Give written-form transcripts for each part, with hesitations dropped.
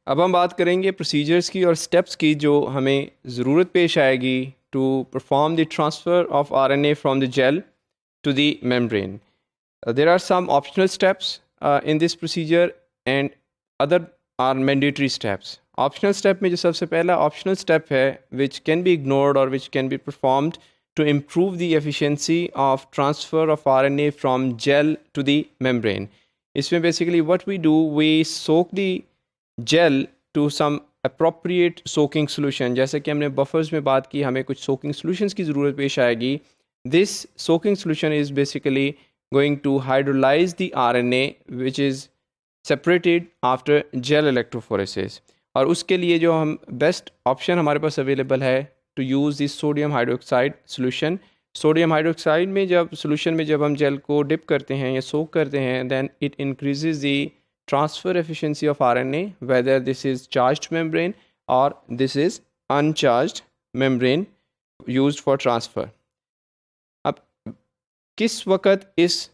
अब हम बात करेंगे प्रोसीजर्स की और स्टेप्स की जो हमें ज़रूरत पेश आएगी to perform the transfer of RNA from the gel to the membrane. There are some optional steps in this procedure and other are mandatory steps. Optional step में जो सबसे पहला optional step है which can be ignored or which can be performed to improve the efficiency of transfer of RNA from gel to the membrane. इसमें basically what we do, we soak the gel to some appropriate soaking solution. जैसे कि हमने buffers में बात की, हमें कुछ soaking solutions की ज़रूरत पेश आएगी. This soaking solution is basically going to hydrolyze the RNA which is separated after gel electrophoresis. और उसके लिए जो हम बेस्ट ऑप्शन हमारे पास अवेलेबल है to use this sodium hydroxide solution. Sodium hydroxide में जब सोल्यूशन में जब हम जेल को डिप करते हैं या सोक करते हैं, then it increases the transfer efficiency of RNA whether this is charged membrane और this is uncharged membrane used for transfer. अब किस वक्त इस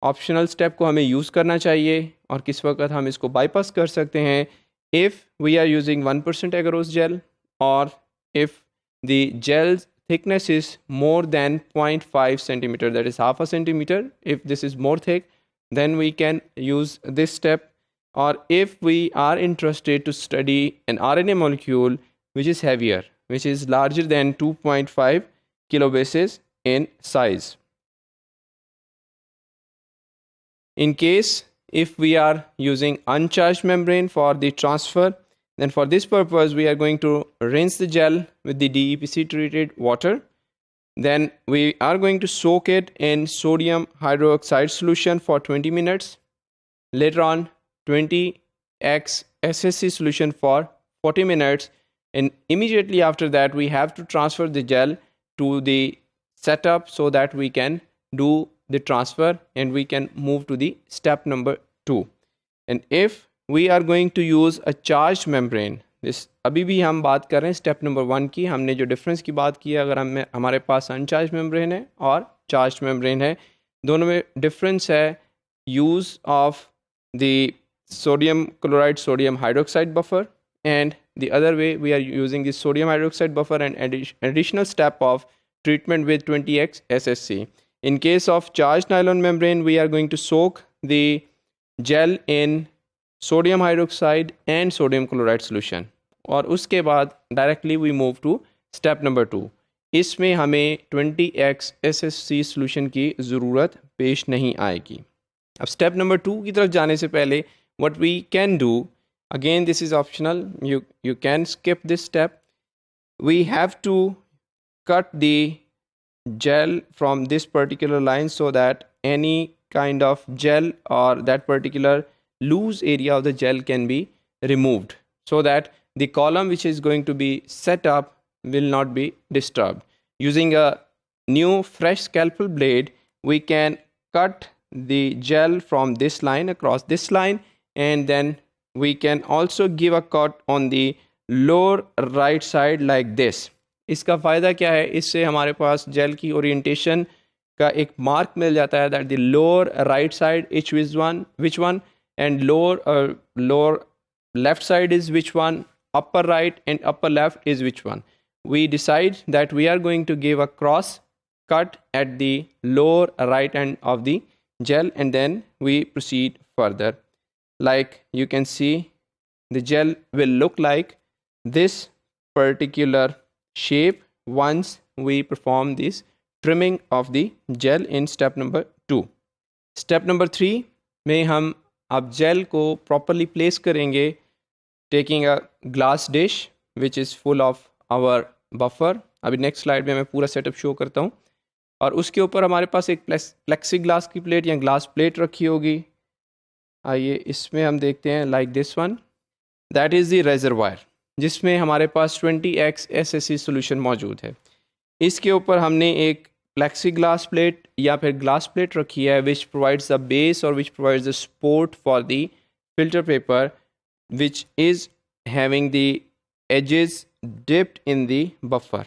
ऑप्शनल स्टेप को हमें यूज़ करना चाहिए और किस वक्त हम इसको बाईपास कर सकते हैं? If we are using 1% agarose gel और if the gel thickness is more than 0.5 centimeter, that is half a centimeter. If this is more thick, then we can use this step. Or if we are interested to study an RNA molecule which is heavier, which is larger than 2.5 kilobases in size. In case if we are using uncharged membrane for the transfer, then for this purpose we are going to rinse the gel with the DEPC treated water. Then we are going to soak it in sodium hydroxide solution for 20 minutes. Later on 20x SSC solution for 40 minutes. And immediately after that we have to transfer the gel to the setup so that we can do the transfer and we can move to the step number 2. And if we are going to use a charged membrane, this अभी भी हम बात कर रहे हैं step number 1 की. हमने जो डिफरेंस की बात की है, अगर हमारे पास अनचार्ज मेम्ब्रेन है और चार्ज मेम्ब्रेन है, दोनों में डिफरेंस है use of the sodium chloride sodium hydroxide buffer and the other way we are using the sodium hydroxide buffer and additional step of treatment with 20x SSC. In case of charged nylon membrane, we are going to soak the gel in sodium hydroxide and sodium chloride solution और उसके बाद directly we move to step number 2. इसमें हमें 20x SSC solution की ज़रूरत पेश नहीं आएगी. अब step number 2 की तरफ जाने से पहले what we can do, again this is optional, you can skip this step. We have to cut the gel from this particular line so that any kind of gel or that particular loose area of the gel can be removed so that the column which is going to be set up will not be disturbed. Using a new fresh scalpel blade, we can cut the gel from this line across this line, and then we can also give a cut on the lower right side like this. इसका फ़ायदा क्या है? इससे हमारे पास jail की orientation का एक mark मिल जाता है that the lower right side is which one and lower left side is which one, upper right and upper left is which one. We decide that we are going to give a cross cut at the lower right end of the gel and then we proceed further. Like you can see, the gel will look like this particular shape once we perform this trimming of the gel in step number 2. Step number 3 में हम अब jail को properly place करेंगे taking a glass dish which is full of our buffer. अभी next slide में मैं पूरा setup show करता हूँ और उसके ऊपर हमारे पास एक plexiglass की प्लेट या ग्लास प्लेट रखी होगी. आइए इसमें हम देखते हैं like this one. That is the reservoir जिसमें हमारे पास 20x SSC solution मौजूद है. इसके ऊपर हमने एक plexiglass plate या फिर glass plate रखी है which provides the base or which provides the support for the filter paper which is having the edges dipped in the buffer.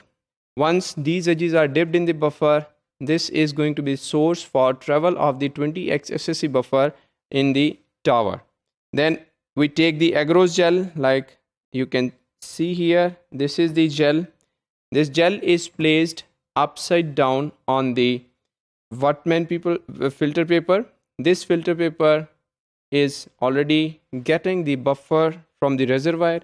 Once these edges are dipped in the buffer, this is going to be source for travel of the 20x SSC buffer in the tower. Then we take the agarose gel, like you can see here. This is the gel. This gel is placed upside down on the Whatman filter paper. This filter paper is already getting the buffer from the reservoir,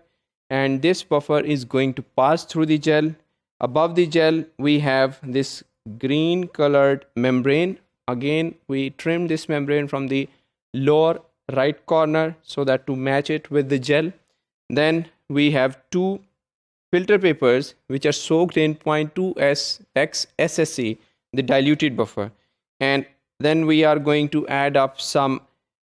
and this buffer is going to pass through the gel. Above the gel we have this green colored membrane. Again, we trim this membrane from the lower right corner so that to match it with the gel. Then we have two filter papers which are soaked in 0.2x SSC, the diluted buffer. And then we are going to add up some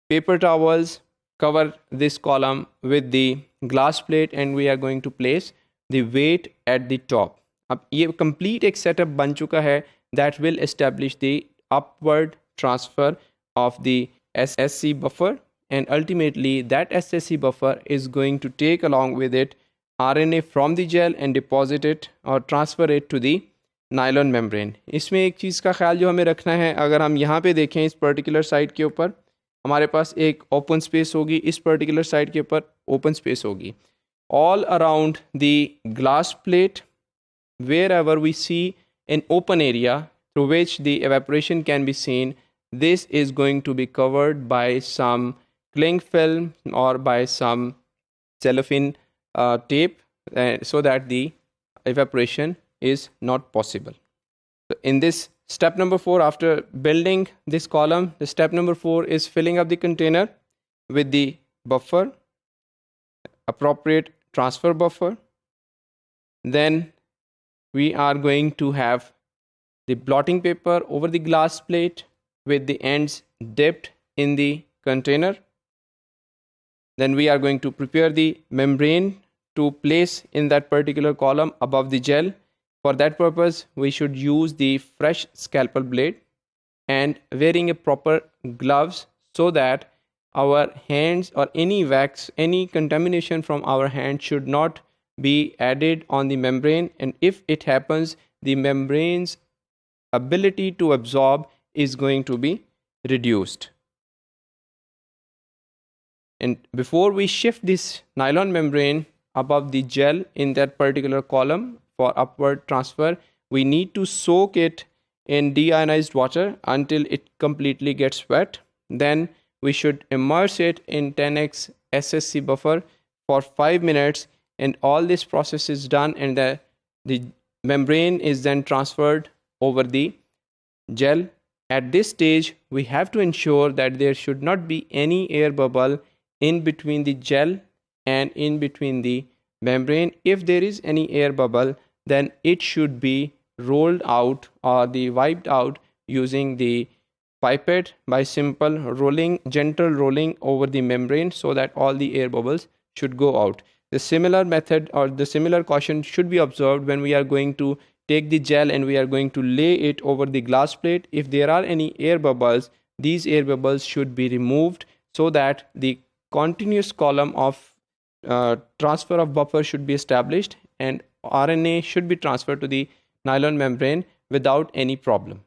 paper towels, cover this column with the glass plate, and we are going to place the weight at the top. अब ये complete एक setup बन चुका है that will establish the upward transfer of the SSC buffer, and ultimately that SSC buffer is going to take along with it RNA from the gel and deposit it or transfer it to the nylon membrane. इसमें एक चीज़ का ख्याल जो हमें रखना है, अगर हम यहाँ पे देखें इस पर्टिकुलर साइड के ऊपर हमारे पास एक ओपन स्पेस होगी, इस पर्टिकुलर साइड के ऊपर ओपन स्पेस होगी. All around the glass plate wherever we see an open area through which the evaporation can be seen, this is going to be covered by some cling film or by some cellophane tape so that the evaporation is not possible. So in this step number 4, after building this column, the step number 4 is filling up the container with the buffer, appropriate transfer buffer. Then we are going to have the blotting paper over the glass plate with the ends dipped in the container. Then we are going to prepare the membrane to place in that particular column above the gel. For that purpose, we should use the fresh scalpel blade and wearing a proper gloves so that our hands or any wax, any contamination from our hand should not be added on the membrane, and if it happens, the membrane's ability to absorb is going to be reduced. And before we shift this nylon membrane above the gel in that particular column for upward transfer, we need to soak it in deionized water until it completely gets wet. Then we should immerse it in 10x SSC buffer for 5 minutes, and all this process is done, and the membrane is then transferred over the gel. At this stage, we have to ensure that there should not be any air bubble in between the gel and in between the membrane. If there is any air bubble, then it should be rolled out or wiped out using the pipette by simple rolling, gentle rolling over the membrane so that all the air bubbles should go out. The similar method or the similar caution should be observed when we are going to take the gel and we are going to lay it over the glass plate. If there are any air bubbles, these air bubbles should be removed so that the continuous column of transfer of buffer should be established and RNA should be transferred to the nylon membrane without any problem.